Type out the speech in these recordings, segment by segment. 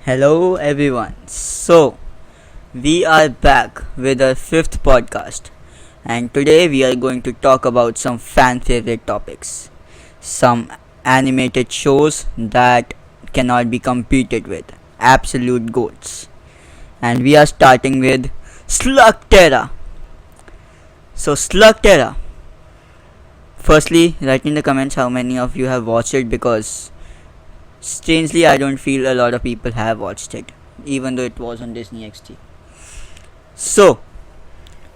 Hello everyone. So, we are back with our fifth podcast, and today we are going to talk about some fan favorite topics. Some animated shows that cannot be competed with. Absolute goats. And we are starting with Slugterra. So, Slugterra. Firstly, write in the comments how many of you have watched it because strangely, I don't feel a lot of people have watched it, even though it was on Disney XD. So,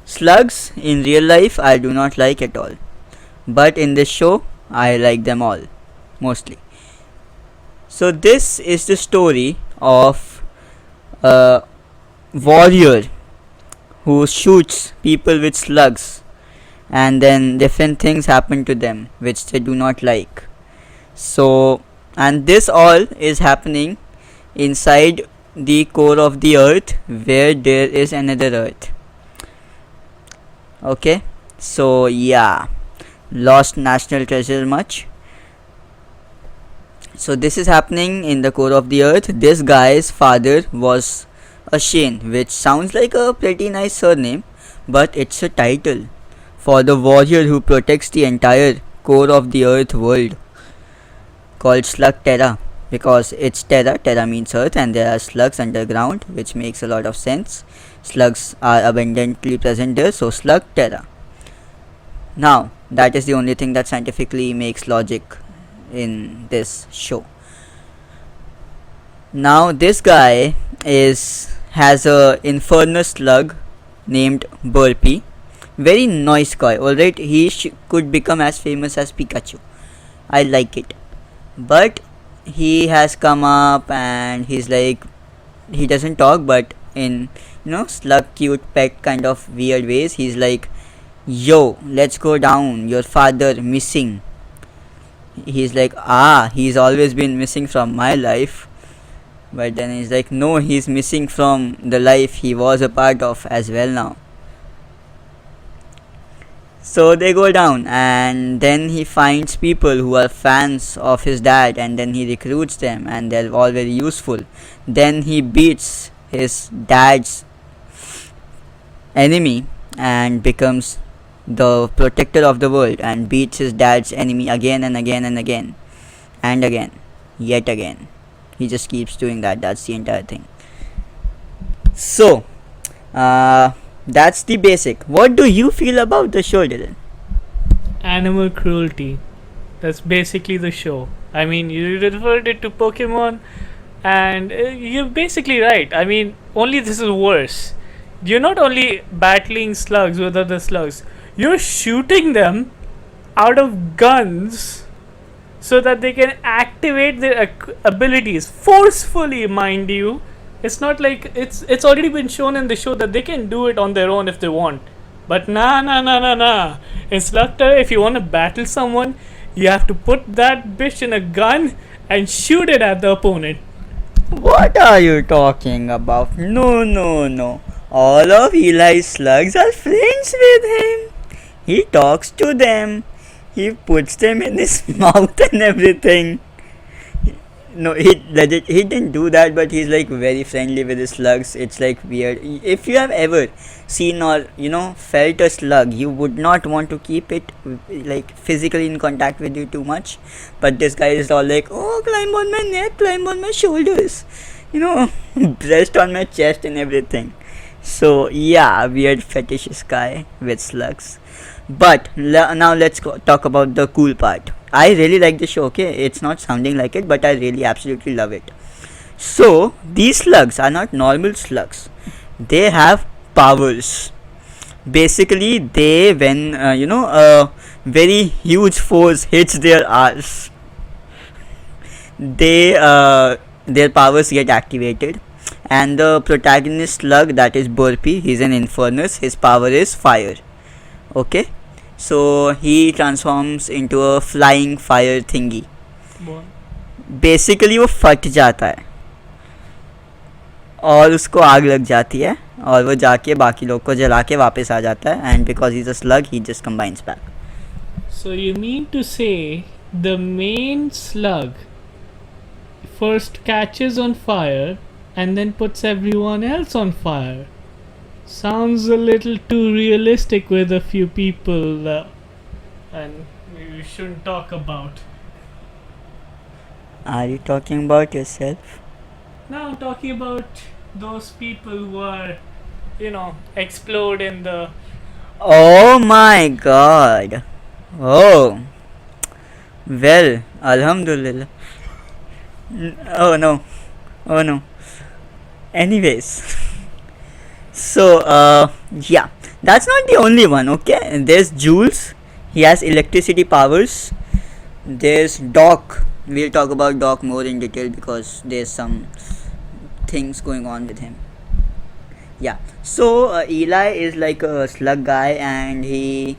slugs in real life I do not like at all, but in this show I like them all, mostly. So, this is the story of a warrior who shoots people with slugs, and then different things happen to them which they do not like. So, and this all is happening inside the core of the earth where there is another earth. Okay, so yeah, lost national treasure much. So this is happening in the core of the earth. This guy's father was a Shane, which sounds like a pretty nice surname, but it's a title for the warrior who protects the entire core of the earth world, called Slugterra, because it's terra. Terra means earth, and there are slugs underground, which makes a lot of sense. Slugs are abundantly present there, so Slugterra. Now, that is the only thing that scientifically makes logic in this show. Now, this guy has a infernal slug named Burpee. Very nice guy. Alright, he could become as famous as Pikachu. I like it. But he has come up and he's like, he doesn't talk, but in slug cute pet kind of weird ways, he's like, yo, let's go down, your father missing. He's like, he's always been missing from my life. But then he's like, no, he's missing from the life he was a part of as well now. So they go down, and then he finds people who are fans of his dad, and then he recruits them, and they're all very useful. Then he beats his dad's enemy and becomes the protector of the world, and beats his dad's enemy again and again and again and again, yet again. He just keeps doing that. That's the entire thing. So, that's the basic. What do you feel about the show, Dylan? Animal cruelty. That's basically the show. I mean, you referred it to Pokemon, and you're basically right. I mean, only this is worse. You're not only battling slugs with other slugs, you're shooting them out of guns so that they can activate their abilities forcefully, mind you. It's not like it's already been shown in the show that they can do it on their own if they want. But nah. In Slugterra, if you want to battle someone, you have to put that bitch in a gun and shoot it at the opponent. What are you talking about? No. All of Eli's slugs are friends with him. He talks to them. He puts them in his mouth and everything. No, he didn't do that, but he's like very friendly with his slugs. It's like weird. If you have ever seen or felt a slug, you would not want to keep it like physically in contact with you too much. But this guy is all like, oh, climb on my neck, climb on my shoulders, breast on my chest and everything. So yeah, weird fetishist guy with slugs. But now let's talk about the cool part. I really like the show, okay? It's not sounding like it, but I really absolutely love it. So, these slugs are not normal slugs. They have powers. Basically, when a very huge force hits their arse, their powers get activated. And the protagonist slug, that is Burpee, he's an infernus. His power is fire. Okay? So he transforms into a flying fire thingy. Basically वो फट जाता है और उसको आग लग जाती है और वो जाके बाकी लोग को जला के वापस आ जाता है. And because he is a slug he just combines back. So you mean to say the main slug first catches on fire, and then puts everyone else on fire. Sounds a little too realistic with a few people, and we shouldn't talk about. Are you talking about yourself? Now I'm talking about those people who are, explode in the. Oh my god. Oh, well, Alhamdulillah. Oh no. Oh no. Anyways. So, yeah. That's not the only one, okay? There's Jules. He has electricity powers. There's Doc. We'll talk about Doc more in detail because there's some things going on with him. Yeah. So Eli is like a slug guy, and he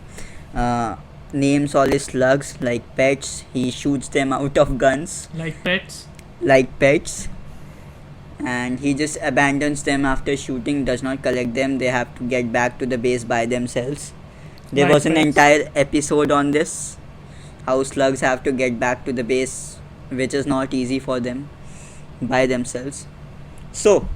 uh, names all his slugs like pets. He shoots them out of guns Like pets? like pets, and he just abandons them after shooting. Does not collect them. They have to get back to the base by themselves. There Like was an pets. entire episode on this, how slugs have to get back to the base, which is not easy for them by themselves. So,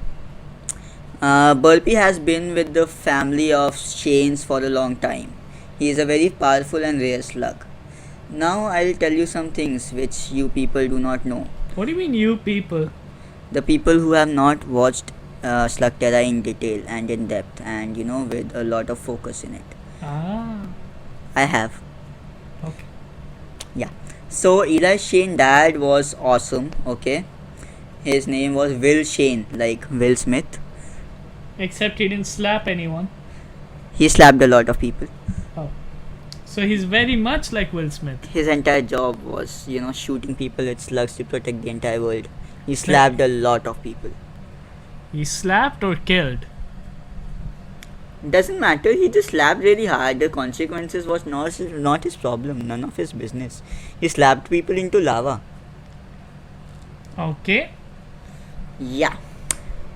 Burpee has been with the family of Shanes for a long time. He is a very powerful and rare slug. Now, I'll tell you some things which you people do not know. What do you mean, you people? The people who have not watched Slugterra in detail and in depth, and with a lot of focus in it. Ah, I have. okay. Yeah. So Eli Shane dad was awesome, okay? His name was Will Shane, like Will Smith. Except he didn't slap anyone. He slapped a lot of people. Oh. So he's very much like Will Smith. His entire job was, shooting people with slugs to protect the entire world. He slapped a lot of people. He slapped or killed? Doesn't matter, he just slapped really hard. The consequences was not his problem, none of his business. He slapped people into lava. Okay. Yeah.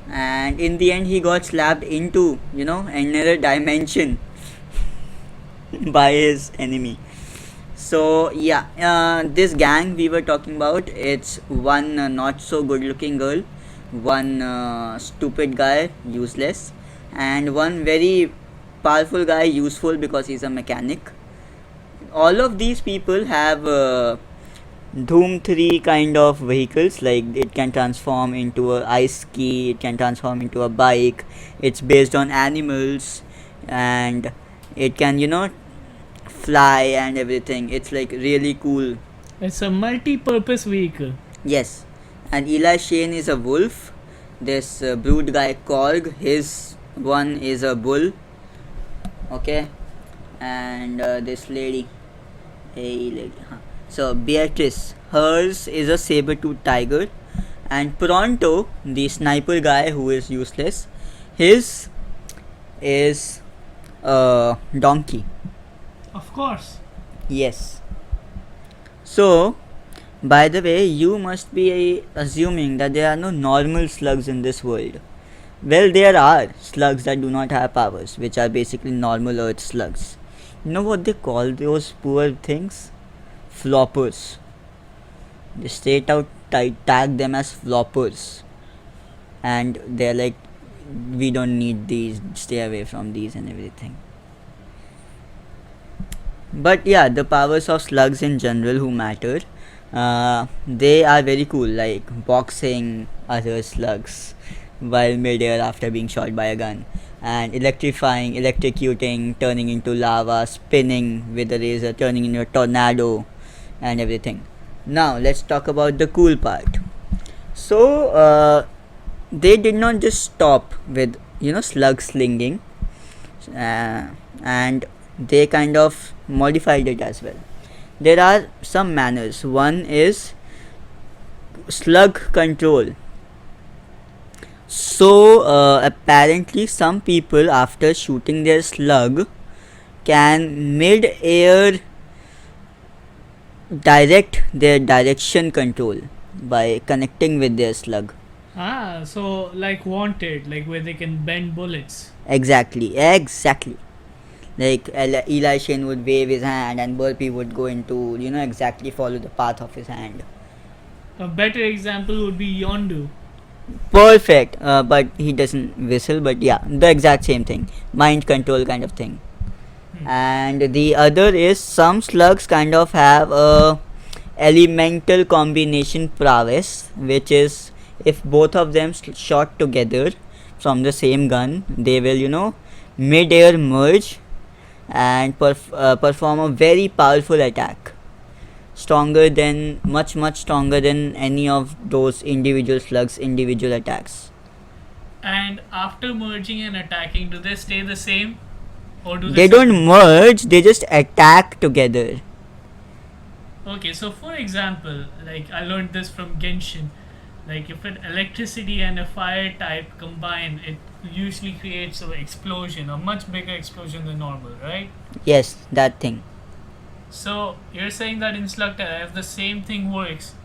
And in the end he got slapped into, another dimension by his enemy. So yeah, this gang we were talking about, it's one not so good looking girl, one stupid guy, useless, and one very powerful guy, useful because he's a mechanic. All of these people have Doom 3 kind of vehicles, like it can transform into a ice ski, it can transform into a bike, it's based on animals, and it can fly and everything. It's like really cool. It's a multi-purpose vehicle. Yes. And Eli Shane is a wolf. This brood guy Korg, his one is a bull. Okay. And this lady, so Beatrice, hers is a saber-tooth tiger. And Pronto, the sniper guy who is useless, his is a donkey. Of course. Yes. So, by the way, you must be assuming that there are no normal slugs in this world. Well, there are slugs that do not have powers, which are basically normal earth slugs. You know what they call those poor things? Floppers. They straight out tag them as floppers. And they're like, we don't need these, stay away from these and everything. But yeah, the powers of slugs in general who matter, they are very cool, like boxing other slugs while midair after being shot by a gun, and electrifying, electrocuting, turning into lava, spinning with a razor, turning into a tornado, and everything. Now let's talk about the cool part. So they did not just stop with slug slinging, and they kind of modified it as well. There are some manners. One is slug control. So apparently some people after shooting their slug can mid-air direct their direction control by connecting with their slug. Ah, so like Wanted, like where they can bend bullets. Exactly. Like Eli Shane would wave his hand and Burpee would go into, exactly follow the path of his hand. A better example would be Yondu. Perfect. But he doesn't whistle. But yeah, the exact same thing. Mind control kind of thing. Hmm. And the other is some slugs kind of have a elemental combination prowess, which is if both of them shot together from the same gun, they will mid-air merge and perform a very powerful attack, stronger than much stronger than any of those individual slugs individual attacks. And after merging and attacking, do they stay the same, or do they? They don't merge, they just attack together. Okay, so for example, like I learned this from Genshin. Like if an electricity and a fire type combine, it usually creates an explosion, a much bigger explosion than normal, right? Yes, that thing. So you're saying that in Slugterra, if the same thing works,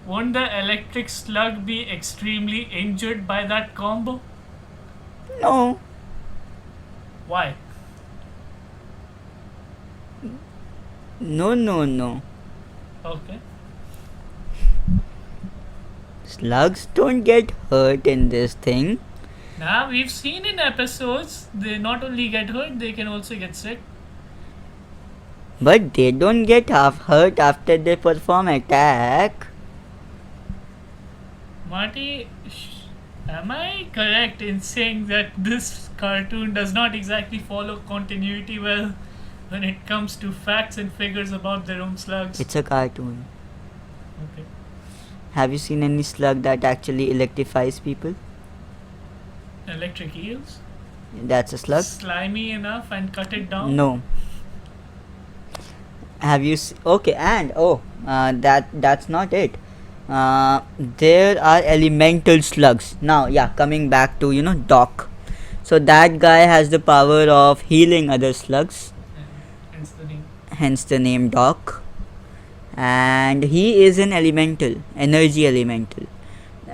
won't the electric slug be extremely injured by that combo? No. Why? No. Okay. Slugs don't get hurt in this thing. Now we've seen in episodes they not only get hurt, they can also get sick. But they don't get half hurt after they perform attack. Marty, am I correct in saying that this cartoon does not exactly follow continuity well when it comes to facts and figures about their own slugs? It's a cartoon. Okay. Have you seen any slug that actually electrifies people? Electric eels? That's a slug? Slimy enough and cut it down? No. Have you okay, and that's not it. There are elemental slugs. Now, yeah, coming back to Doc. So that guy has the power of healing other slugs, Hence the name. hence the name Doc. And he is an elemental, energy elemental.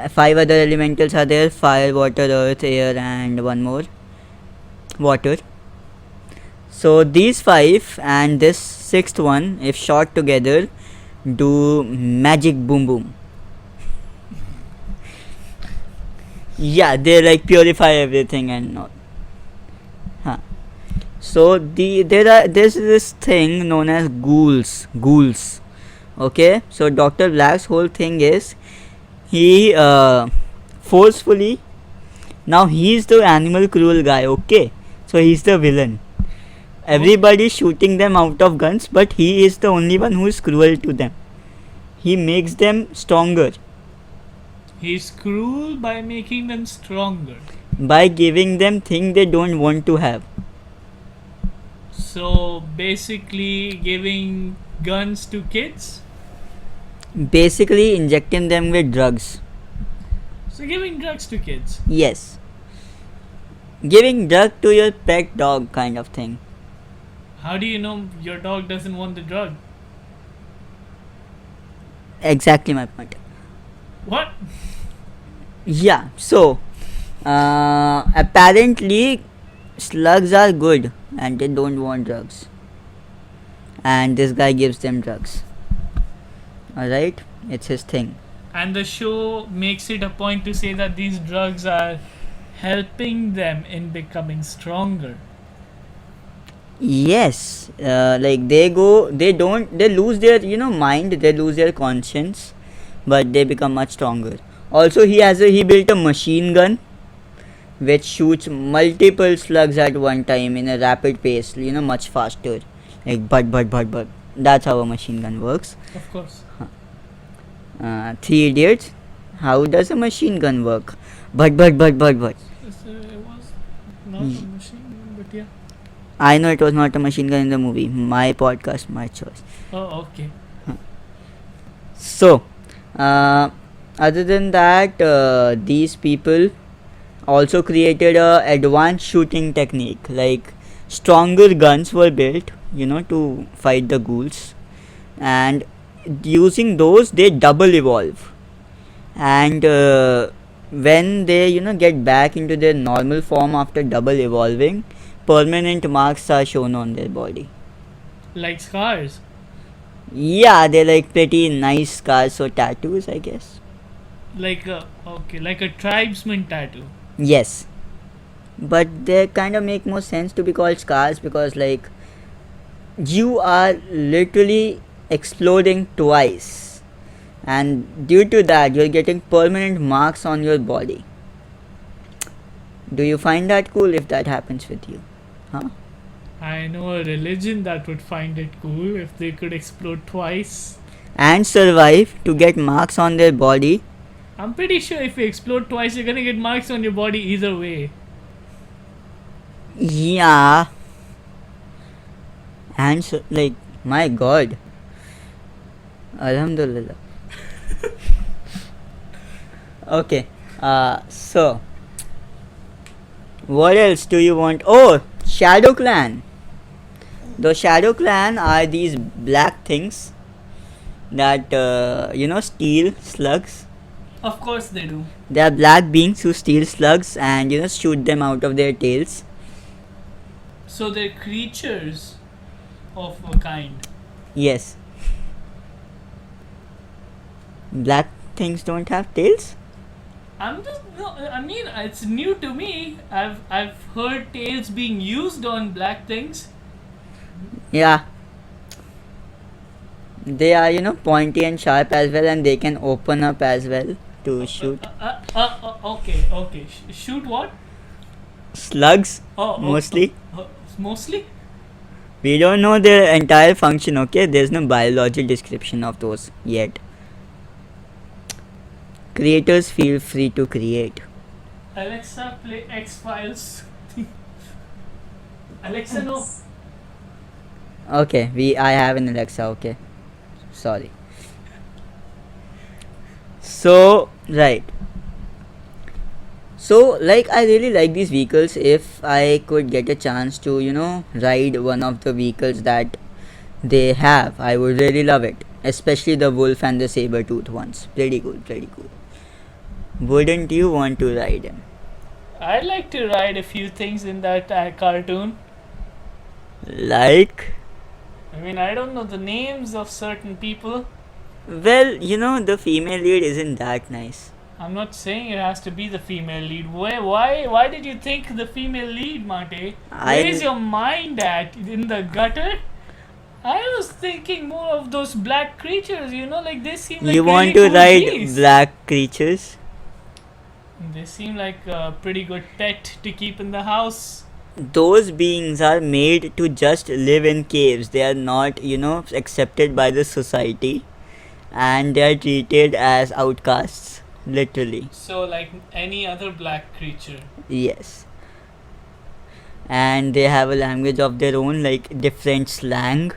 5 other elementals are there: fire, water, earth, air, and one more, water. So these 5 and this 6th one, if shot together, do magic boom boom. Yeah, they like purify everything and all. Huh. So there's this thing known as ghouls. Okay, so Dr. Black's whole thing is he forcefully, now he's the animal cruel guy. Okay, so he's the villain. Everybody's shooting them out of guns, but he is the only one who is cruel to them. He makes them stronger He's cruel by making them stronger. by giving them things they don't want to have. So basically, giving guns to kids? Basically injecting them with drugs. So giving drugs to kids. Yes. Giving drug to your pet dog kind of thing. How do you know your dog doesn't want the drug? Exactly my point. What? Yeah, so apparently slugs are good and they don't want drugs. And this guy gives them drugs. Alright? It's his thing. And the show makes it a point to say that these drugs are helping them in becoming stronger. Yes, like they lose their mind, they lose their conscience, but they become much stronger. Also, he built a machine gun which shoots multiple slugs at one time in a rapid pace, much faster, like but. That's how a machine gun works. Of course. 3 Idiots. How does a machine gun work? But. It was not a machine, but yeah. I know it was not a machine gun in the movie. My podcast, my choice. Oh, okay. So, other than that, these people also created a advanced shooting technique. Like stronger guns were built, to fight the ghouls, and using those they double evolve. And when they get back into their normal form after double evolving, permanent marks are shown on their body. Like scars. Yeah, they're like pretty nice scars or tattoos, I guess. like a tribesman tattoo. Yes, but they kind of make more sense to be called scars because, like, you are literally exploding twice, and due to that, you're getting permanent marks on your body. Do you find that cool if that happens with you? Huh? I know a religion that would find it cool if they could explode twice. And survive to get marks on their body. I'm pretty sure if you explode twice, you're gonna get marks on your body either way. Yeah. And so, like, my god. Alhamdulillah. Okay. So, what else do you want? Oh, Shadow Clan. The Shadow Clan are these black things that, steal slugs. Of course they do. They are black beings who steal slugs and, shoot them out of their tails. So they're creatures of a kind. Yes. Black things don't have tails? I'm just no. I mean, it's new to me. I've heard tails being used on black things. Yeah. They are, pointy and sharp as well, and they can open up as well to shoot. Okay. Shoot what? Slugs, Oh, mostly. Mostly. We don't know their entire function, okay? There's no biological description of those yet. Creators feel free to create. Alexa, play X Files. Alexa, no. Okay, I have an Alexa, okay. Sorry. So, right. So, like, I really like these vehicles. If I could get a chance to, ride one of the vehicles that they have, I would really love it. Especially the wolf and the saber-tooth ones. Pretty cool. Wouldn't you want to ride them? I'd like to ride a few things in that cartoon. Like? I mean, I don't know the names of certain people. Well, the female lead isn't that nice. I'm not saying it has to be the female lead. Why did you think the female lead, Mate? Where is your mind at? In the gutter? I was thinking more of those black creatures, like they seem like you really want to cool ride beasts. black creatures? They seem like a pretty good pet to keep in the house. Those beings are made to just live in caves. They are not, accepted by the society, and they are treated as outcasts, literally. So, like any other black creature. Yes. And they have a language of their own, like different slang,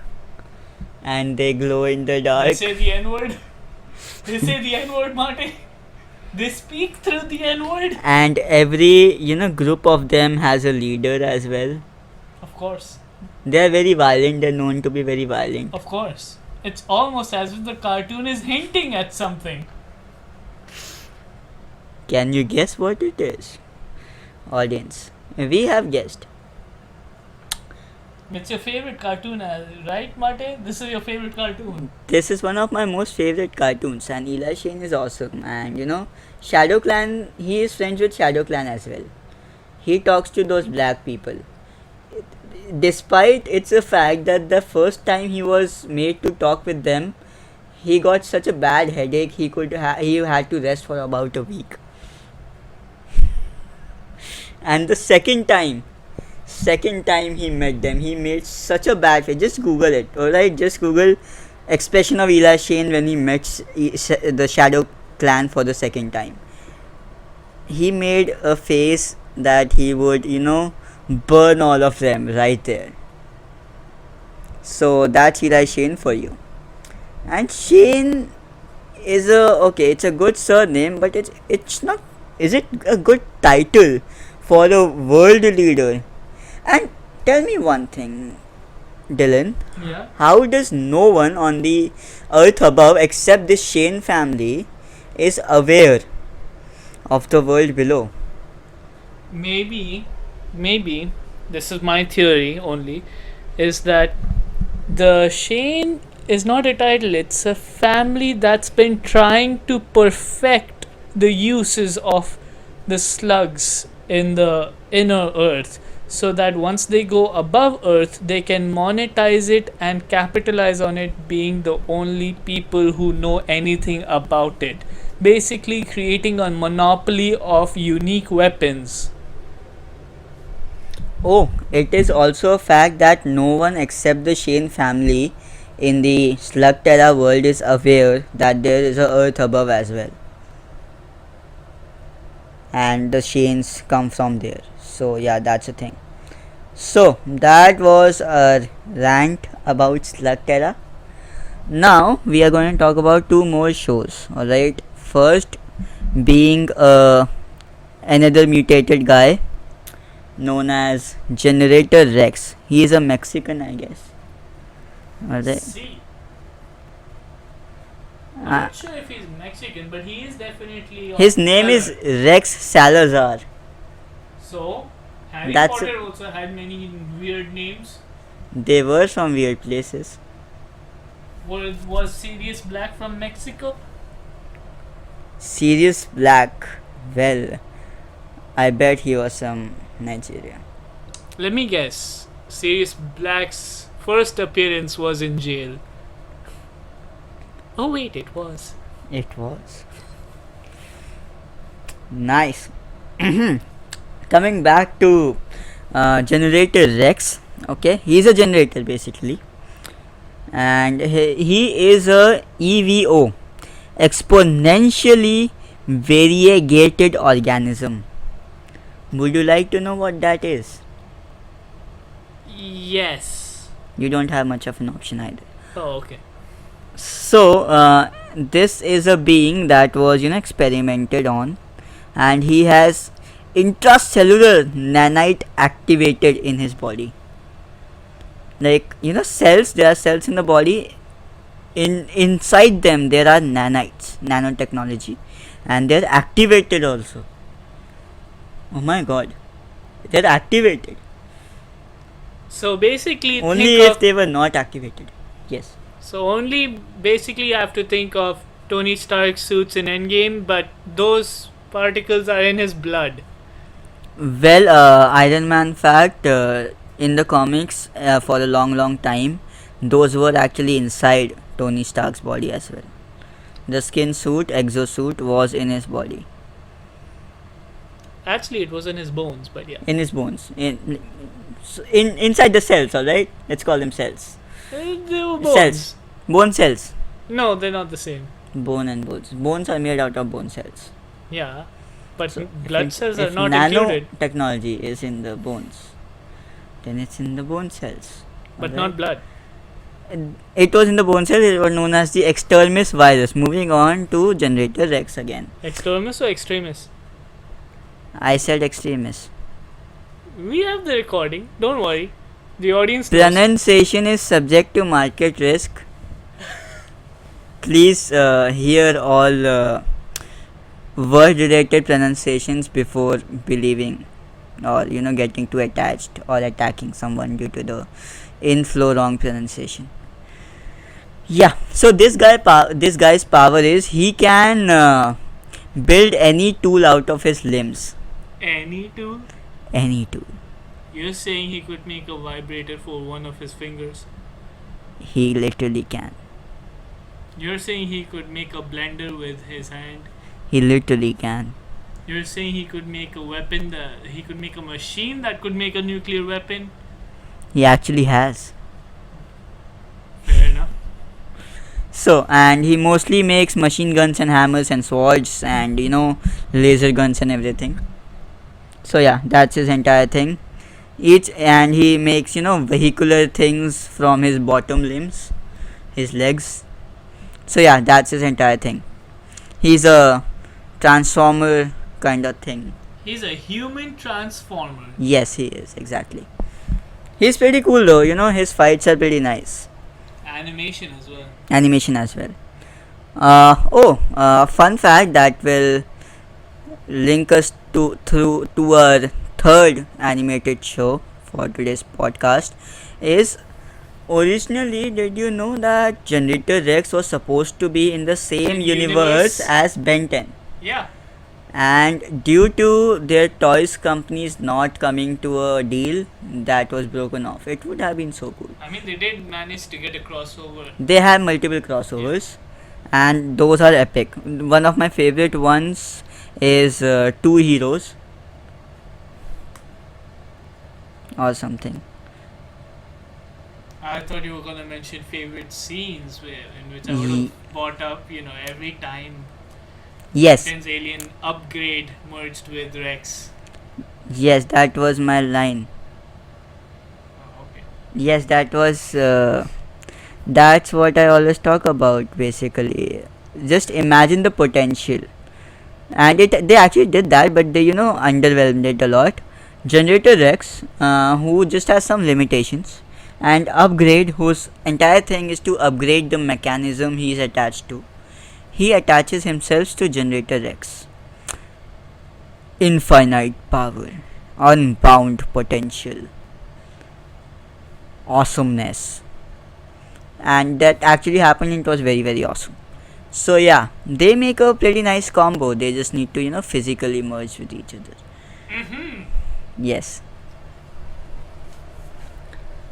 and they glow in the dark. They say the N-word. They say the N-word, Mate. They speak through the N-word. And every, group of them has a leader as well. Of course. They are very violent. They're known to be very violent. Of course. It's almost as if the cartoon is hinting at something. Can you guess what it is? Audience, we have guessed. It's your favorite cartoon, right, Mate? This is your favorite cartoon. This is one of my most favorite cartoons, and Eli Shane is awesome. And Shadow Clan, he is friends with Shadow Clan as well. He talks to those black people. Despite it's a fact that the first time he was made to talk with them, he got such a bad headache he had to rest for about a week. And the second time he met them, he made such a bad face. Just Google it, alright? Just Google expression of Eli Shane when he met the Shadow Clan for the second time. He made a face that he would, burn all of them right there. So that's Eli Shane for you. And Shane is it's a good surname, but it's not. Is it a good title for a world leader? And tell me one thing, Dylan. Yeah. How does no one on the earth above except this Shane family is aware of the world below? Maybe, this is my theory only, is that the Shane is not a title, it's a family that's been trying to perfect the uses of the slugs in the inner earth, so that once they go above earth they can monetize it and capitalize on it, being the only people who know anything about it, basically creating a monopoly of unique weapons. Oh, it is also a fact that no one except the Shane family in the Slugterra world is aware that there is a earth above as well. And the Shanes come from there. So yeah, that's a thing. So that was a rant about Slugterra. Now we are going to talk about two more shows. Alright. First being another mutated guy known as Generator Rex. He is a Mexican, I guess. Alright. See, I'm Uh, not sure if he's Mexican, but he is definitely. his name is Rex Salazar. So, Harry That's Potter also had many weird names. They were from weird places. Was Sirius Black from Mexico? Sirius Black. Well, I bet he was from Nigeria. Let me guess. Sirius Black's first appearance was in jail. Oh wait, it was. It was. Nice. Coming back to Generator Rex. Okay, he's a generator basically. And he is a EVO. Exponentially variegated organism. Would you like to know what that is? Yes. You don't have much of an option either. Oh, okay. So this is a being that was experimented on, and he has intracellular nanite activated in his body. Like cells, there are cells in the body. Inside them there are nanites, nanotechnology, and they're activated also. Oh my god, they're activated. So basically, Only think if of, they were not activated. Yes. so only basically you have to think of Tony Stark's suits in Endgame, but those particles are in his blood. Well, Iron Man fact, in the comics, for a long time, those were actually inside Tony Stark's body as well. The skin suit, exosuit, was in his body, Actually, it was in his bones, but yeah. in his bones, inside the cells. All right, let's call them cells. They were bones. Cells. Bone cells. No, they're not the same. Bone and bones. Bones are made out of bone cells. Yeah, but So blood cells are if not nano included, technology is in the bones, then it's in the bone cells. but alright? not blood. It was in the bone cells. It was known as the extremis virus. Moving on to Generator Rex again. Extremis or extremis? I said extremis. We have the recording. Don't worry. The audience knows. Pronunciation is subject to market risk. Please hear all word-related pronunciations before believing or getting too attached or attacking someone due to the inflow wrong pronunciation. Yeah. So this guy's power is he can build any tool out of his limbs. Any tool? Any tool. You're saying he could make a vibrator for one of his fingers? He literally can. You're saying he could make a blender with his hand? He literally can. You're saying he could make a weapon he could make a machine that could make a nuclear weapon? He actually has. Fair enough. So, and he mostly makes machine guns and hammers and swords and laser guns and everything. So yeah, that's his entire thing. And he makes vehicular things from his bottom limbs, his legs. So yeah, that's his entire thing. He's a transformer kind of thing. He's a human transformer. Yes, he is, exactly. He's pretty cool though, his fights are pretty nice. Animation as well. Animation as well. Fun fact that will link us to our third animated show for today's podcast is, originally, did you know that Generator Rex was supposed to be in the same universe as Ben 10? Yeah. and due to their toys companies not coming to a deal, that was broken off. It would have been so cool. I mean, they did manage to get a crossover. They have multiple crossovers, and those are epic. One of my favorite ones is Two Heroes or something. I thought you were gonna mention favorite scenes in which I would Ye- have brought up, every time Yes, Ben's alien upgrade merged with Rex. yes, that was my line. Oh, okay. Yes, that was. That's what I always talk about. Basically, just imagine the potential, and they actually did that, but they underwhelmed it a lot. Generator Rex, who just has some limitations, and Upgrade, whose entire thing is to upgrade the mechanism he is attached to. He attaches himself to Generator Rex. Infinite power, unbound potential, awesomeness, and that actually happened. It was very very awesome. So yeah, they make a pretty nice combo. They just need to physically merge with each other. Mm-hmm. Yes.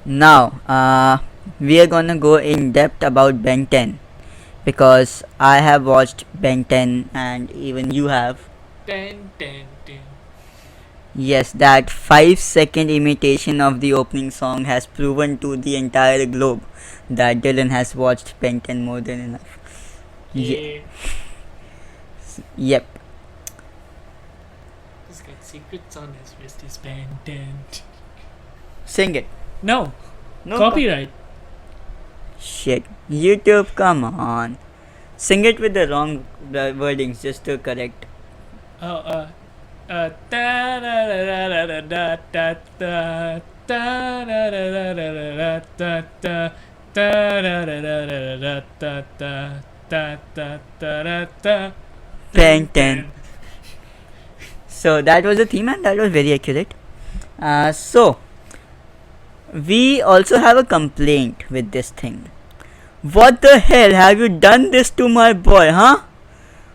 Now, we are gonna go in depth about Ben 10 because I have watched Ben 10 and even you have. Ten, ten, ten. Yes, that 5-second imitation of the opening song has proven to the entire globe that Dylan has watched Ben 10 more than enough. Yeah. Yep. He's got secrets on his wrist. He's Ben 10. Sing it. No. No Copyright. Shit. YouTube, come on. Sing it with the wrong wordings just to correct. Oh, da da da da da da da da da da da da da da da. Ben 10. So that was the theme and that was very accurate. So we also have a complaint with this thing. What the hell have you done this to my boy, huh?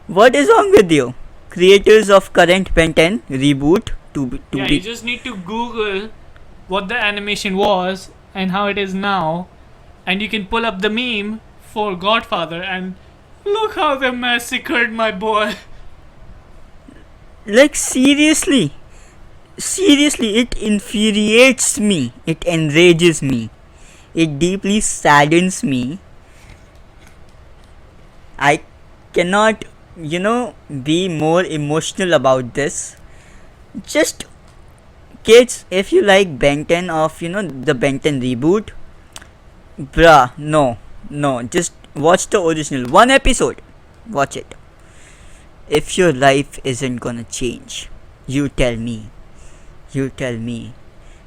What is wrong with you? Creators of current Ben 10 reboot to Yeah, be you just need to Google what the animation was and how it is now, and you can pull up the meme for Godfather and look how they massacred my boy. like seriously, it infuriates me, it enrages me, it deeply saddens me. I cannot be more emotional about this. Just kids, if you like Ben 10 of the Ben 10 reboot, bruh, no, just watch the original one episode, watch it. If your life isn't gonna change, you tell me,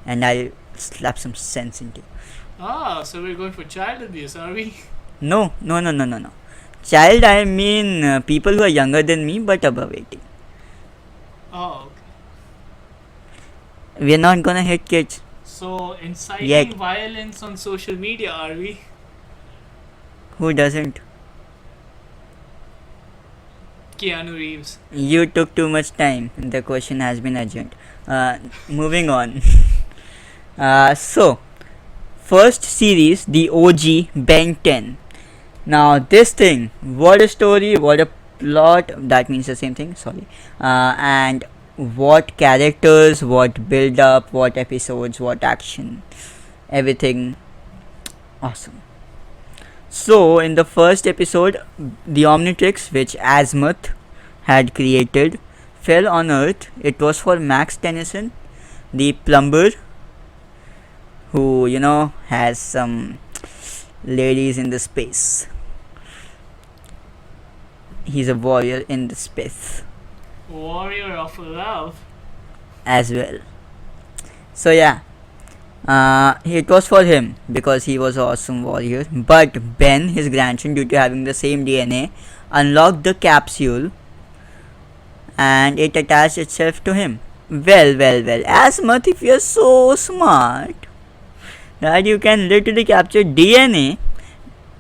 and I'll slap some sense into you. Ah, so we're going for child abuse, are we? No. Child, I mean people who are younger than me but above 18. Oh, okay. We're not gonna hit kids. So inciting Yet. violence on social media, are we? Who doesn't? Keanu Reeves. You took too much time. The question has been adjourned. Moving on. So, first series, the OG Ben 10. Now, this thing, what a story, what a plot, that means the same thing, sorry. And what characters, what build up, what episodes, what action, everything awesome. So, in the first episode, the Omnitrix, which Azimuth had created, fell on Earth. It was for Max Tennyson, the plumber, who has some ladies in the space. He's a warrior in the space Warrior of love. as well. So yeah, it was for him because he was an awesome warrior. But Ben, his grandson, due to having the same DNA, unlocked the capsule and it attached itself to him. Well, Azimuth, if you're so smart that you can literally capture DNA,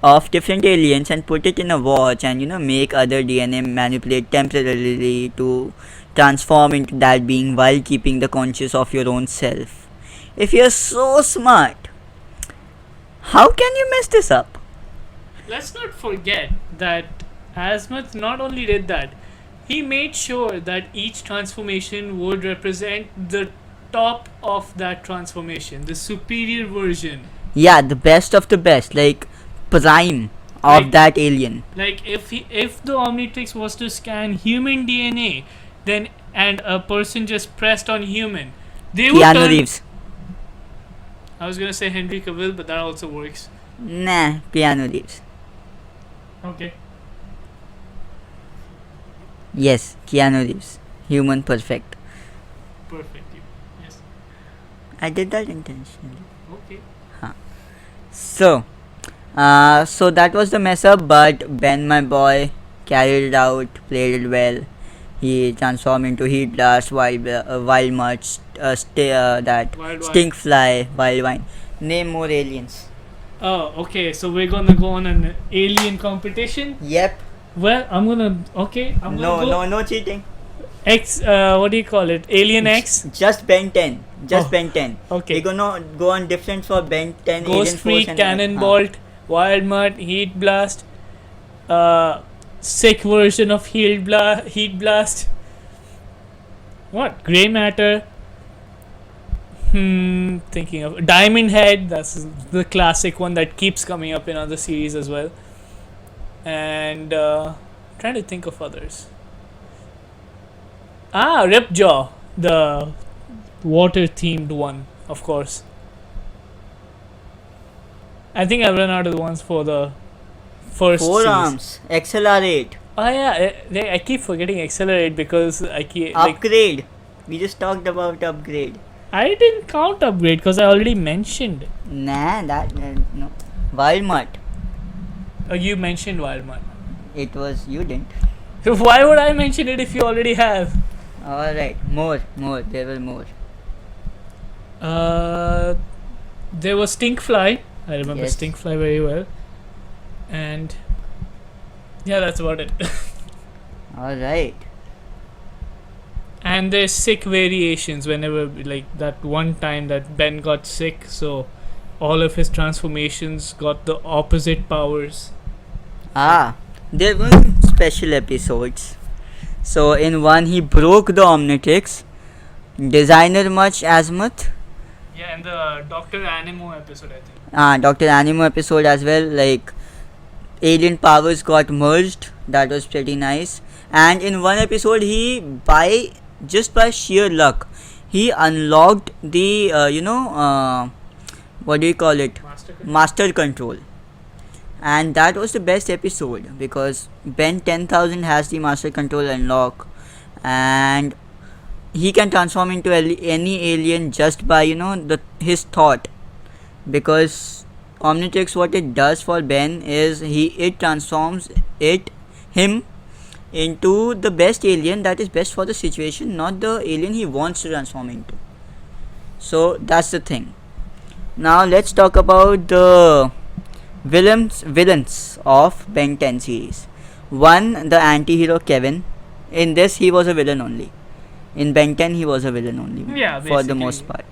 of different aliens and put it in a watch and make other DNA manipulate temporarily to transform into that being while keeping the conscious of your own self. If you're so smart, how can you mess this up? Let's not forget that Asmuth not only did that, he made sure that each transformation would represent the top of that transformation, the superior version. Yeah, the best of the best, like prime of Like- that alien. Like if the Omnitrix was to scan human DNA, then and a person just pressed on human, they would Keanu turn. Reeves. I was gonna say Henry Cavill, but that also works. Nah, Keanu Reeves. Okay. Yes, Keanu Reeves. Human perfect. Perfect. Yes. I did that intentionally. Okay. So that was the mess up, but Ben, my boy, carried it out, played it well. He transformed into Heat Blast, Wild Mutt, that Wild Wine. Stinkfly, Wild Wine. Name more aliens. Oh, okay. So we're gonna go on an alien competition. Yep. Well, I'm gonna. Okay. I'm gonna go. No cheating. X. What do you call it? Alien X. Just Ben 10. Just Oh, Ben 10. Okay. We're gonna go on different for Ben 10, Alien Ghost Force Freak, and Cannon Bolt, Wild Mud, Heat Blast, sick version of Heat Blast. What? Grey Matter. Thinking of Diamond Head. That's the classic one that keeps coming up in other series as well. And trying to think of others. Ripjaw, the water themed one, of course. I think I've run out of the ones for the first series. Forearms. Accelerate. Oh yeah, I keep forgetting Accelerate because I keep Upgrade. We just talked about upgrade. I didn't count Upgrade because I already mentioned. Nah, no. Wild Mutt. You mentioned Wild Mud. It was you didn't. Why would I mention it if you already have? Alright, more. There were more. There was Stinkfly. I remember Yes. Stinkfly very well. And yeah, that's about it. Alright. And there's sick variations whenever, like that one time that Ben got sick, so all of his transformations got the opposite powers. There were special episodes. So in one he broke the Omnitrix. Designer much Asmuth. Yeah, and the Dr. Animo episode, I think. Dr. Animo episode as well, like alien powers got merged. That was pretty nice. And in one episode he by sheer luck he unlocked the what do you call it, master control. And that was the best episode because Ben 10,000 has the master control unlock and he can transform into any alien just by his thought, because Omnitrix, what it does for Ben is it transforms him into the best alien that is best for the situation, not the alien he wants to transform into. So that's the thing. Now let's talk about the villains of Ben 10 series. One, the anti-hero Kevin. In this he was a villain only. In Ben 10 he was a villain only, Yeah, for the basically. most part.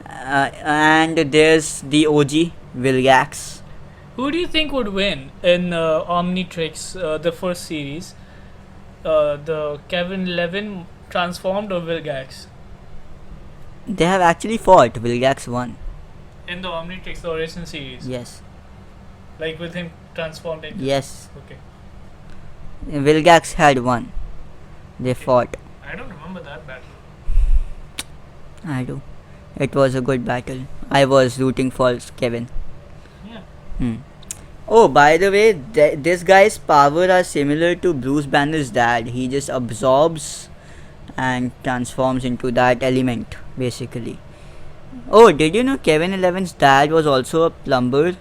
And there's the OG Vilgax. Who do you think would win in Omnitrix, the first series? The Kevin Levin transformed or Vilgax? They have actually fought. Vilgax won. In the Omnitrix, the original series? Yes. Like with him transformed into... Yes. Okay. Vilgax had won. They fought. I don't remember that battle. I do. It was a good battle. I was rooting for Kevin. Yeah. Oh, by the way, this guy's power are similar to Bruce Banner's dad. He just absorbs and transforms into that element, basically. Oh, did you know Kevin 11's dad was also a plumber?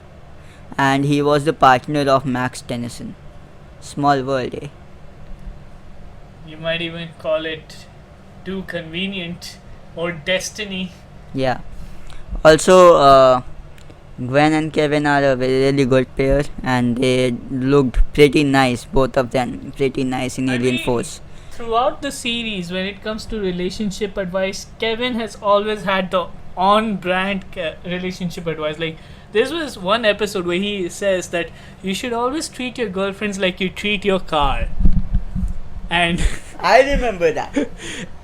And he was the partner of Max Tennyson. Small world, eh? You might even call it too convenient or destiny. Yeah. Also, Gwen and Kevin are a really good pair, and they looked pretty nice, both of them, pretty nice in I Alien mean, Force. throughout the series, when it comes to relationship advice, Kevin has always had the on-brand relationship advice. Like, there was one episode where he says that you should always treat your girlfriends like you treat your car, and I remember that.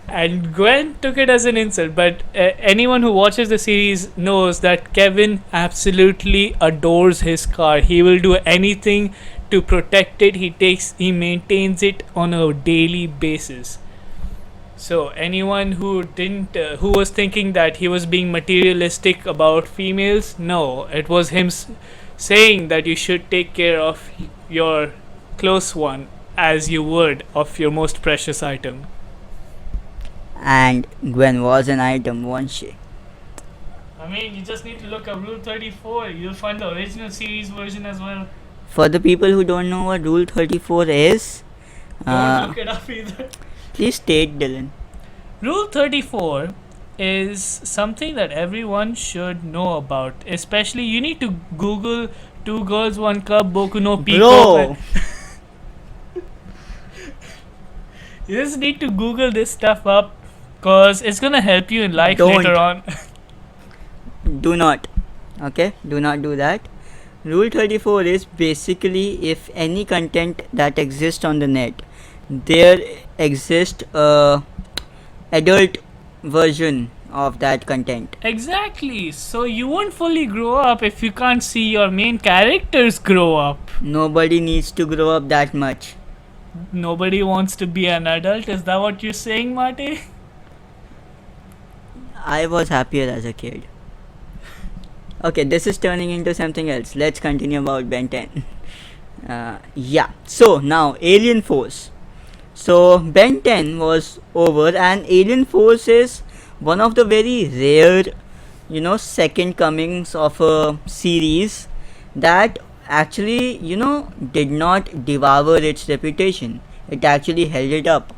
and Gwen took it as an insult. But anyone who watches the series knows that Kevin absolutely adores his car. He will do anything to protect it. He maintains it on a daily basis. So anyone who was thinking that he was being materialistic about females, no, it was him saying that you should take care of your close one as you would of your most precious item. And Gwen was an item, wasn't she? I mean, you just need to look up Rule 34. You'll find the original series version as well. For the people who don't know what Rule 34 is, Don't look it up either. please state, Dylan. Rule 34 is something that everyone should know about. Especially, you need to Google Two Girls, One Cup, Boku no Pico. Bro! You just need to Google this stuff up because it's gonna help you in life Don't. later on. Do not. Okay? Do not do that. Rule 34 is basically if any content that exists on the net, there exists a adult version of that content. Exactly. So you won't fully grow up if you can't see your main characters grow up. Nobody needs to grow up that much. Nobody wants to be an adult. Is that what you're saying, Marty? I was happier as a kid. Okay, this is turning into something else. Let's continue about Ben 10. Yeah, so now Alien Force. So Ben 10 was over, and Alien Force is one of the very rare, second comings of a series that actually, did not devour its reputation. It actually held it up.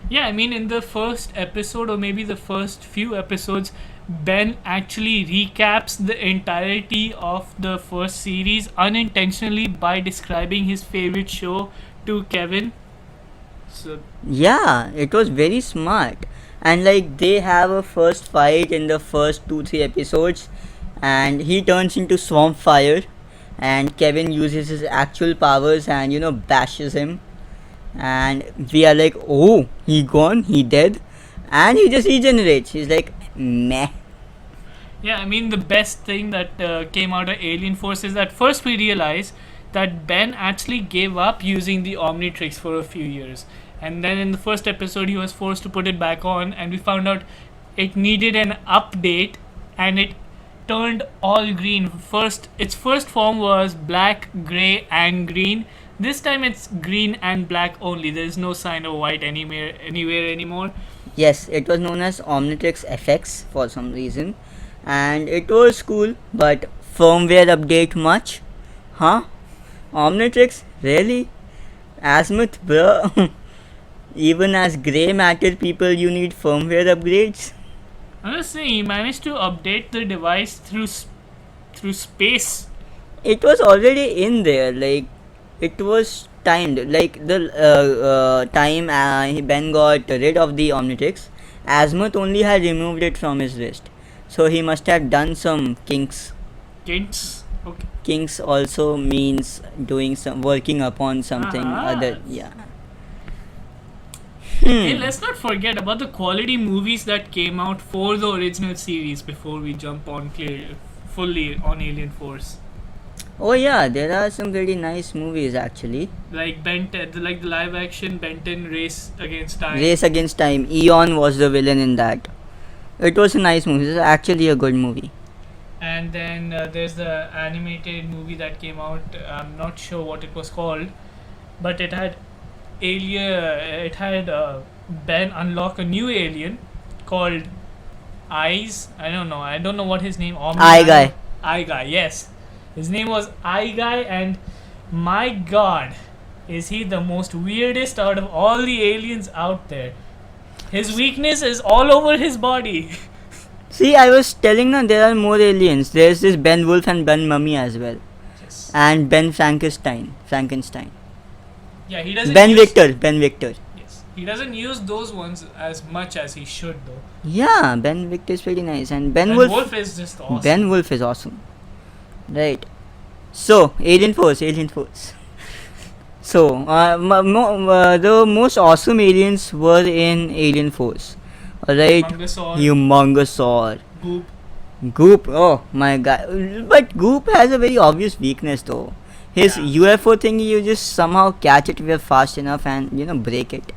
Yeah, I mean, in the first episode, or maybe the first few episodes, Ben actually recaps the entirety of the first series unintentionally by describing his favorite show to Kevin. So, Yeah, it was very smart. And like they have a first fight in the first 2-3 episodes, and he turns into swamp fire, and Kevin uses his actual powers and bashes him, and we are like, oh, he gone, he dead, and he just regenerates. He's like, meh. yeah, I mean, the best thing that came out of Alien Force is that first we realize that Ben actually gave up using the Omnitrix for a few years. And then in the first episode, he was forced to put it back on, and we found out it needed an update, and it turned all green. Its first form was black, grey, and green. This time it's green and black only. There is no sign of white anywhere anymore. Yes, it was known as Omnitrix FX for some reason, and it was cool, but firmware update much? Huh? Omnitrix? Really? Azimuth, bro? Even as grey matter people, you need firmware upgrades? I'm just saying, he managed to update the device through space. It was already in there, like, it was timed. Like, the time Ben got rid of the Omnitrix, Azimuth only had removed it from his wrist. So he must have done some kinks. Kinks. Okay. Kinks also means working upon something other. Yeah. Hey, let's not forget about the quality movies that came out for the original series before we jump on fully on Alien Force. Oh yeah, there are some very nice movies actually. Like like the live action Ben 10 Race Against Time. Race Against Time. Eon was the villain in that. It was a nice movie. It was actually a good movie. And then there's the animated movie that came out. I'm not sure what it was called, but it had Ben unlock a new alien called Eyes. I don't know what his name. Eye Guy. Eye Guy. Yes, his name was Eye Guy, and my God, is he the most weirdest out of all the aliens out there? His weakness is all over his body. See, I was telling now there are more aliens. There's this Ben Wolf and Ben Mummy as well. Yes. And Ben Frankenstein. Yeah, he doesn't. Ben use, Victor. Yes, he doesn't use those ones as much as he should, though. Yeah, Ben Victor is pretty nice. And Ben And Wolf. Wolf is just awesome. Ben Wolf is awesome. Right. So, Alien Force. So, the most awesome aliens were in Alien Force. Alright. Humongosaur. Goop. Oh my god. But Goop has a very obvious weakness though. His UFO thing, you just somehow catch it with fast enough and break it.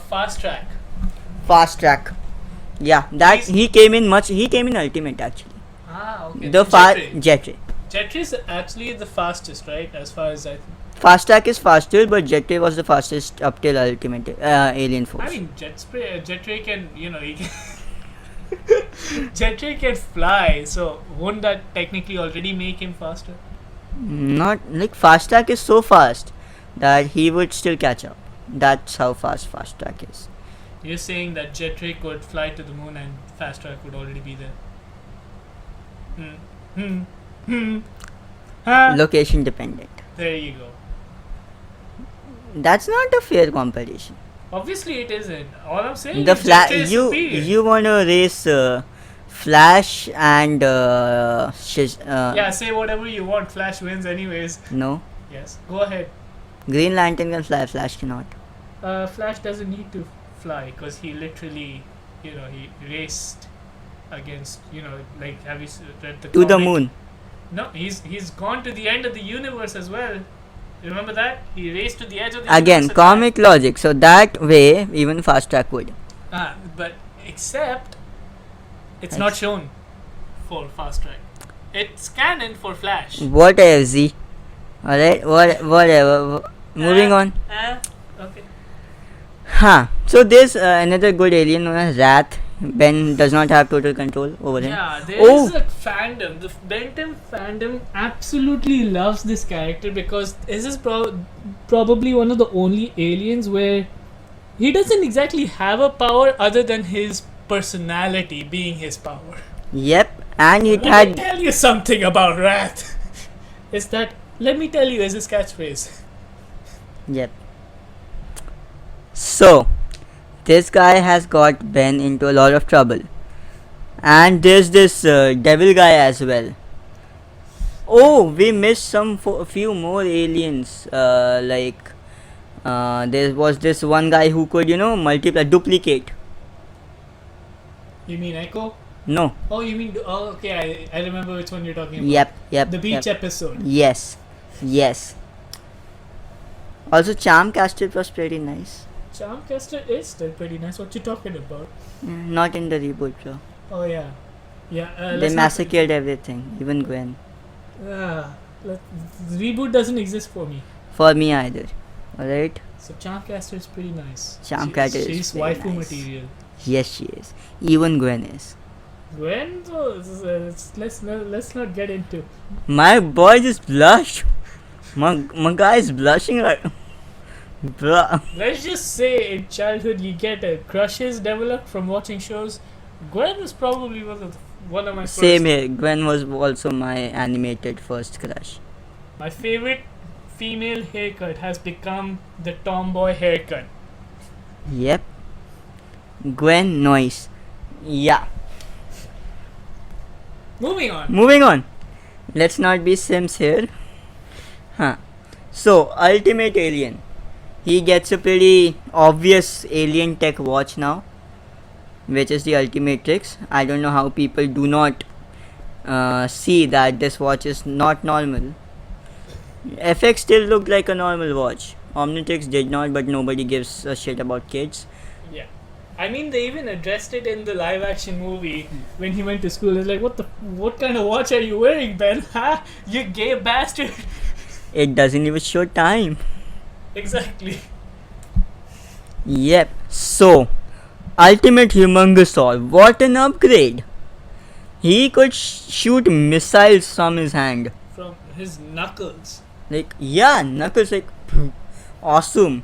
Fast track. Yeah, that he came in Ultimate actually. Okay. The Jetray. Jetray is actually the fastest, right? As far as I think. Fast track is faster, but Jetray was the fastest up till Ultimate Alien Force. I mean, Jetray can, he can. Jetray can fly, so won't that technically already make him faster? Not like fast track is so fast that he would still catch up. That's how fast track is. You're saying that Jetray could fly to the moon and fast track would already be there. Location dependent. There you go. That's not a fair competition. Obviously it isn't. All I'm saying The is Jetray is you superior. you wanna race Flash and Yeah, say whatever you want. Flash wins anyways. No. Yes, go ahead. Green Lantern can fly, Flash cannot. Flash doesn't need to fly because he literally, he raced against, like, have you read the To the comic? moon. No, he's gone to the end of the universe as well. Remember that? He raced to the edge of the Again, universe. comic logic. So that way, even fast track would. But except it's not shown for fast track. It's canon for Flash. Whatever, Z. Alright, whatever. Moving on. Okay. So there's another good alien known as Wrath. Ben does not have total control over him. Yeah, there is a fandom. The Bentham fandom absolutely loves this character because this is probably one of the only aliens where he doesn't exactly have a power other than his personality being his power. Yep, and it Let me had. tell you something about Wrath. Is that let me tell you as his catchphrase. Yep. So, this guy has got Ben into a lot of trouble. And there's this devil guy as well. Oh, we missed a few more aliens. There was this one guy who could, duplicate. You mean Echo? No. Oh, you mean okay. I remember which one you're talking about. Yep. The beach episode. Yes. Also, Charmcaster was pretty nice. Charmcaster is still pretty nice. What you talking about? Not in the reboot, bro. Oh yeah. They massacred everything, even Gwen. The reboot doesn't exist for me. For me either. Alright? So Charmcaster is pretty nice. Charmcaster is she's very waifu nice. material. Yes, she is. Even Gwen is. Gwen, let's not get into. My boy just blushed. My guy is blushing like. Bruh. Let's just say in childhood you get crushes developed from watching shows. Gwen was probably one of my Same first. here. Gwen was also my animated first crush. My favorite female haircut has become the tomboy haircut. Yep. Gwen noise. Yeah. Moving on. Moving on. Let's not be Sims here. So, Ultimate Alien. He gets a pretty obvious alien tech watch now, which is the Ultimatrix. I don't know how people do not see that this watch is not normal. FX still looked like a normal watch. Omnitrix did not, but nobody gives a shit about kids. Yeah. I mean, they even addressed it in the live action movie when he went to school. It's like, what kind of watch are you wearing, Ben? Ha! You gay bastard! It doesn't even show time. Exactly. Yep. So, Ultimate Humongosaur. What an upgrade! He could shoot missiles from his hand. From his knuckles. Knuckles awesome.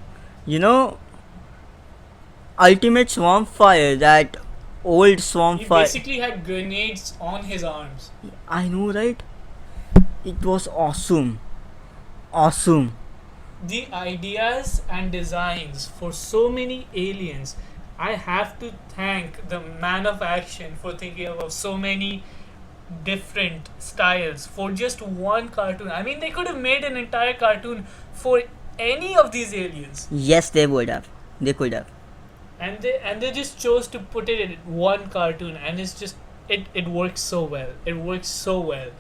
Ultimate Swarm Fire that old swamp He fire. basically had grenades on his arms. I know, right? It was awesome. Awesome. The ideas and designs for so many aliens. I have to thank the man of action for thinking of so many different styles for just one cartoon. I mean, they could have made an entire cartoon for any of these aliens, Yes, they would have. They could have. and they just chose to put it in one cartoon, and it's just it works so well. It works so well.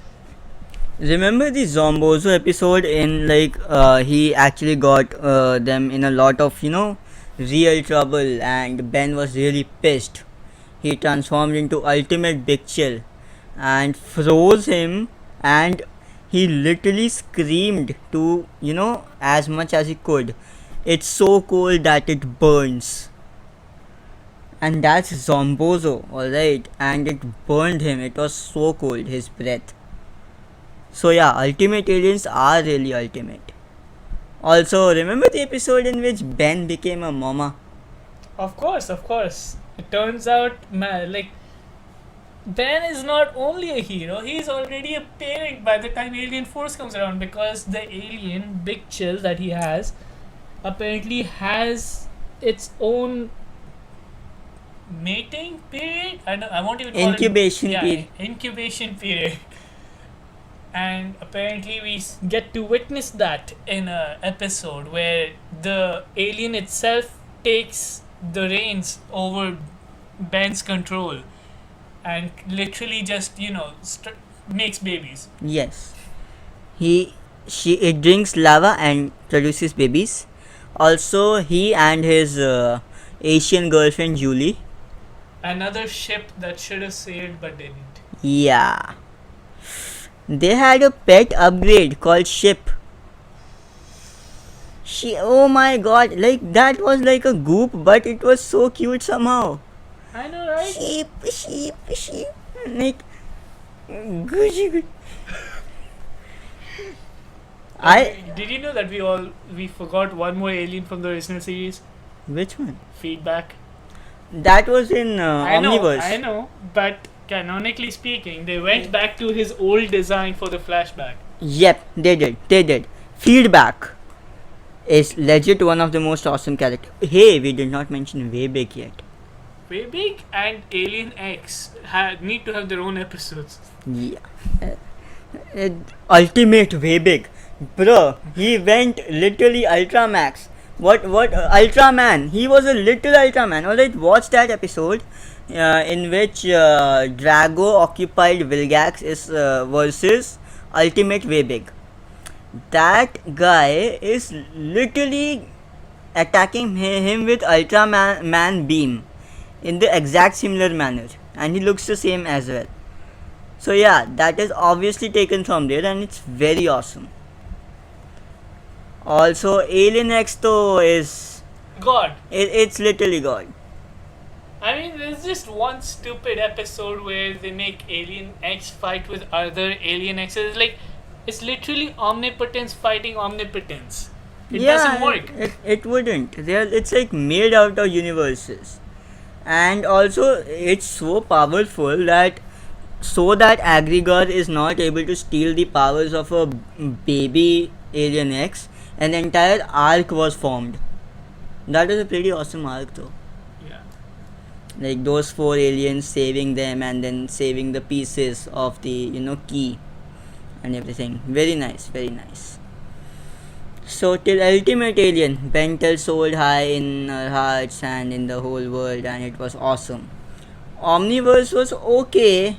Remember the Zombozo episode in like he actually got them in a lot of real trouble and Ben was really pissed. He transformed into Ultimate Big Chill and froze him and he literally screamed to as much as he could. It's so cold that it burns. And that's Zombozo, alright, and it burned him. It was so cold, his breath. So yeah, ultimate aliens are really ultimate. Also, remember the episode in which Ben became a mama? Of course, of course. It turns out, like, Ben is not only a hero, he's already a parent by the time Alien Force comes around, because the alien, Big Chill, that he has, apparently has its own mating period. I won't even call Incubation it, period. incubation period. And apparently we get to witness that in a episode where the alien itself takes the reins over Ben's control and literally just makes babies. Yes. It drinks lava and produces babies. Also, he and his Asian girlfriend Julie. Another ship that should have sailed but didn't. Yeah. They had a pet upgrade called Ship. Oh my god, like that was like a goop, but it was so cute somehow. I know, right? Sheep. Like, good. Did you know that we forgot one more alien from the original series? Which one? Feedback. That was in Omniverse. I know, but canonically speaking, they went back to his old design for the flashback. Yep, they did. Feedback is legit one of the most awesome characters. Hey, we did not mention Weybig yet. Weybig and Alien X need to have their own episodes. Yeah. Ultimate Weybig. Bro, he went literally Ultramax. What Ultraman? He was a little Ultraman. Alright, watch that episode in which Drago occupied Vilgax is versus Ultimate Weybig. That guy is literally attacking him with Ultraman beam in the exact similar manner, and he looks the same as well. So yeah, that is obviously taken from there, and it's very awesome. Also, Alien X though is God. It's literally God. I mean, there's just one stupid episode where they make Alien X fight with other Alien X's. Like, it's literally omnipotence fighting omnipotence. It doesn't work. It wouldn't. It's like made out of universes, and also it's so powerful that Aggregar is not able to steal the powers of a baby Alien X. An entire arc was formed. That is a pretty awesome arc though. Yeah. Like those 4 aliens saving them and then saving the pieces of the key and everything. Very nice. So till Ultimate Alien, Bentel soared high in our hearts and in the whole world, and it was awesome. Omniverse was okay.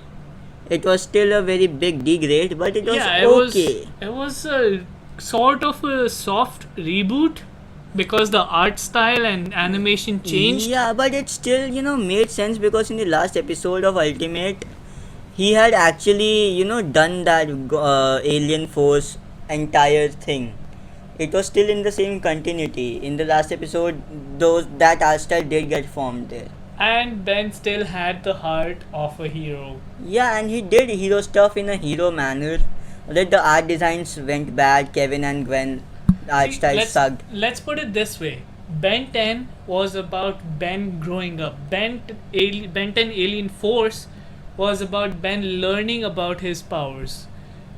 It was still a very big degrade, but it was okay. It was a sort of a soft reboot because the art style and animation changed. Yeah, but it still made sense because in the last episode of Ultimate, he had actually done that Alien Force entire thing. It was still in the same continuity. In the last episode, that art style did get formed there. And Ben still had the heart of a hero. Yeah, and he did hero stuff in a hero manner. That the art designs went bad. Kevin and Gwen art style sucked. Let's put it this way: Ben 10 was about Ben growing up. Ben 10 Alien Force was about Ben learning about his powers.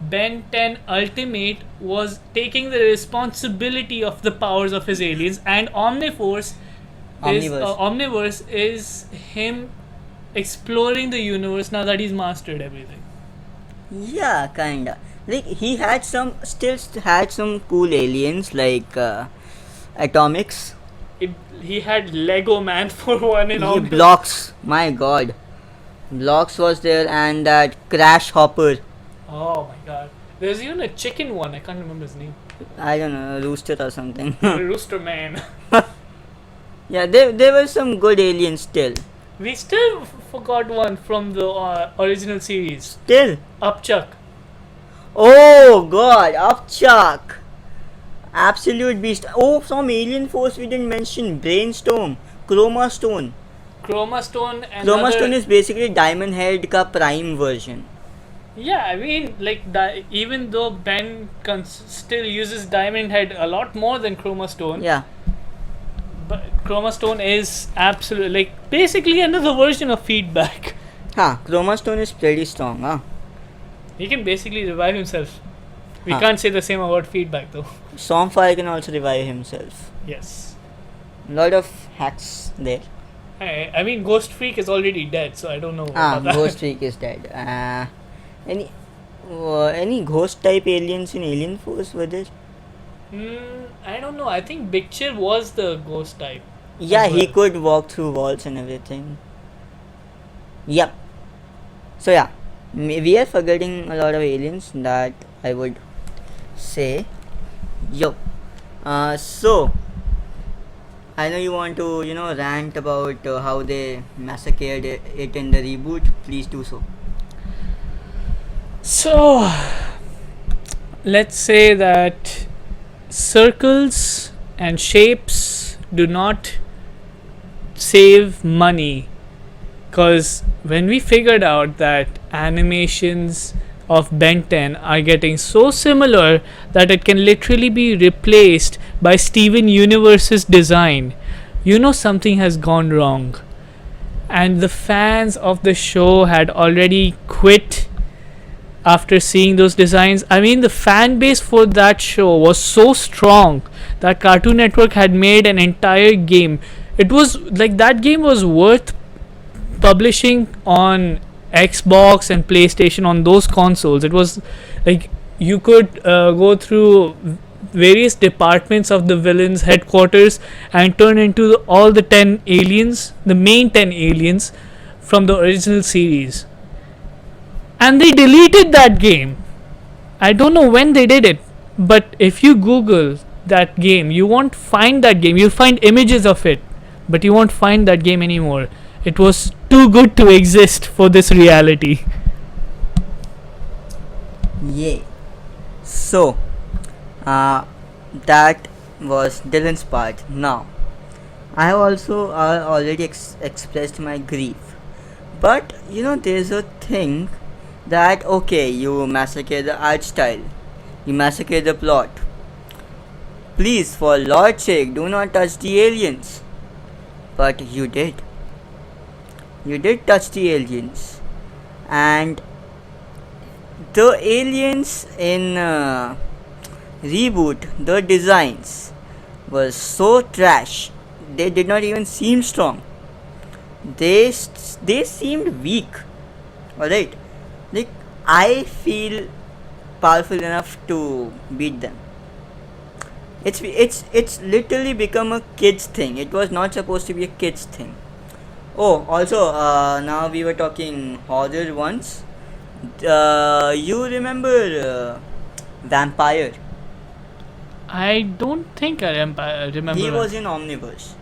Ben 10 Ultimate was taking the responsibility of the powers of his aliens, and Omniverse. Omniverse is him exploring the universe now that he's mastered everything. Yeah, kinda. Like he had had some cool aliens like Atomics. It, he had Lego Man for one in He Omniverse. Blocks. My God, Blocks was there, and that Crash Hopper. Oh my god. There's even a chicken one, I can't remember his name. I don't know, Rooster or something. Rooster Man. Yeah, there were some good aliens still. We still forgot one from the original series. Still. Upchuck. Oh God, Upchuck. Absolute beast. Oh, from Alien Force we didn't mention Brainstorm, Chroma Stone. Chroma Stone and Chroma Stone is basically Diamond Head ka prime version. Yeah, I mean, like, even though Ben still uses Diamond Head a lot more than Chroma Stone, Yeah. but Chroma Stone is absolutely, like, basically another version of Feedback. Chroma Stone is pretty strong, huh? He can basically revive himself. We Huh. can't say the same about Feedback, though. Stormfire can also revive himself. Yes. Lot of hacks there. I mean, Ghost Freak is already dead, so I don't know about that. Ghost Freak is dead. Any ghost type aliens in Alien Force were there? I don't know. I think Big Chill was the ghost type. Yeah, as he well. could walk through walls and everything. Yep. So yeah, we are forgetting a lot of aliens that I would say. Yo. So I know you want to, rant about how they massacred it in the reboot. Please do so. So, let's say that circles and shapes do not save money, because when we figured out that animations of Ben 10 are getting so similar that it can literally be replaced by Steven Universe's design, something has gone wrong. And the fans of the show had already quit after seeing those designs. I mean, the fan base for that show was so strong that Cartoon Network had made an entire game. It was like that game was worth publishing on Xbox and PlayStation, on those consoles. It was like you could go through various departments of the villain's headquarters and turn into all the 10 aliens, the main 10 aliens from the original series. And they deleted that game. I don't know when they did it, but if you Google that game, you won't find that game. You'll find images of it, but you won't find that game anymore. It was too good to exist for this reality. Yay. So, that was Dylan's part. Now, I have also already expressed my grief. But, there's a thing that, okay, you massacre the art style, you massacre the plot. Please, for Lord's sake, do not touch the aliens. But you did. You did touch the aliens. And the aliens in reboot, the designs were so trash. They did not even seem strong. They seemed weak. Alright. Like, I feel powerful enough to beat them. It's literally become a kids thing. It was not supposed to be a kids thing. Oh, also, now we were talking horror once. You remember Vampire? I don't think I remember. He was in Omniverse.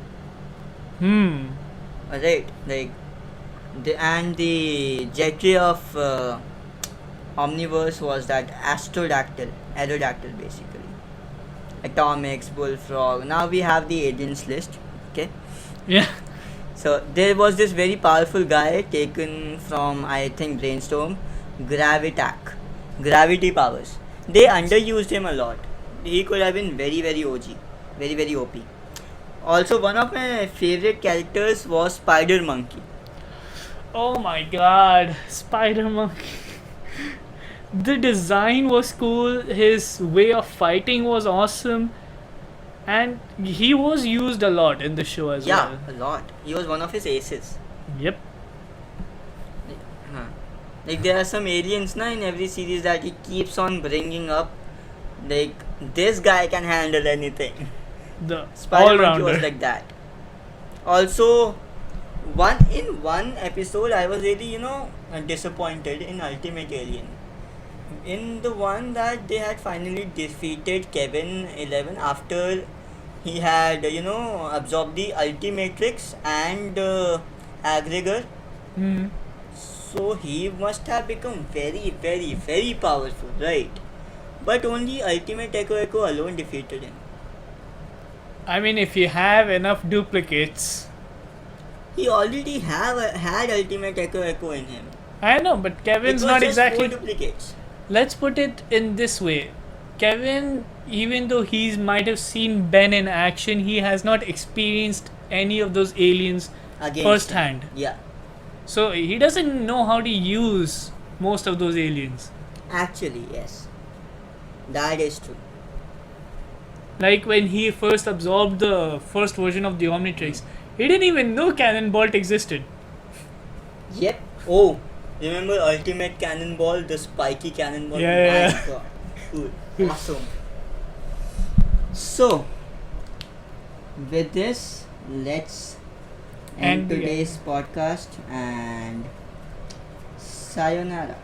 Right, like the jetty of Omniverse was that Aerodactyl basically. Atomics, Bullfrog. Now we have the aliens list. Okay. Yeah. So there was this very powerful guy taken from, I think, Brainstorm, Gravity powers. They underused him a lot. He could have been very OG, very OP. Also, one of my favorite characters was Spider Monkey. Oh my god, Spider Monkey. The design was cool, his way of fighting was awesome, and he was used a lot in the show as Yeah, well. a lot. He was one of his aces. Yep. Huh. Like there are some aliens na in every series that he keeps on bringing up. Like this guy can handle anything. The Spider Monkey all-rounder. was like that. Also, one episode I was really disappointed in Ultimate Alien. In the one that they had finally defeated Kevin 11 after he had absorbed the Ultimatrix and Aggregor. Hmm. So he must have become very, very, very powerful, right? But only Ultimate Echo Echo alone defeated him. I mean, if you have enough duplicates, He already had Ultimate Echo Echo in him. I know, but It Kevin's was not just exactly. 4 duplicates. Let's put it in this way. Kevin, even though he might have seen Ben in action, he has not experienced any of those aliens Against firsthand. him. Yeah. So he doesn't know how to use most of those aliens. Actually, yes. That is true. Like when he first absorbed the first version of the Omnitrix, he didn't even know Cannonbolt existed. Yep. Oh, remember Ultimate Cannonball, the spiky cannonball? Yeah. My god. Cool. Awesome. So, with this, let's end And, yeah. today's podcast and sayonara.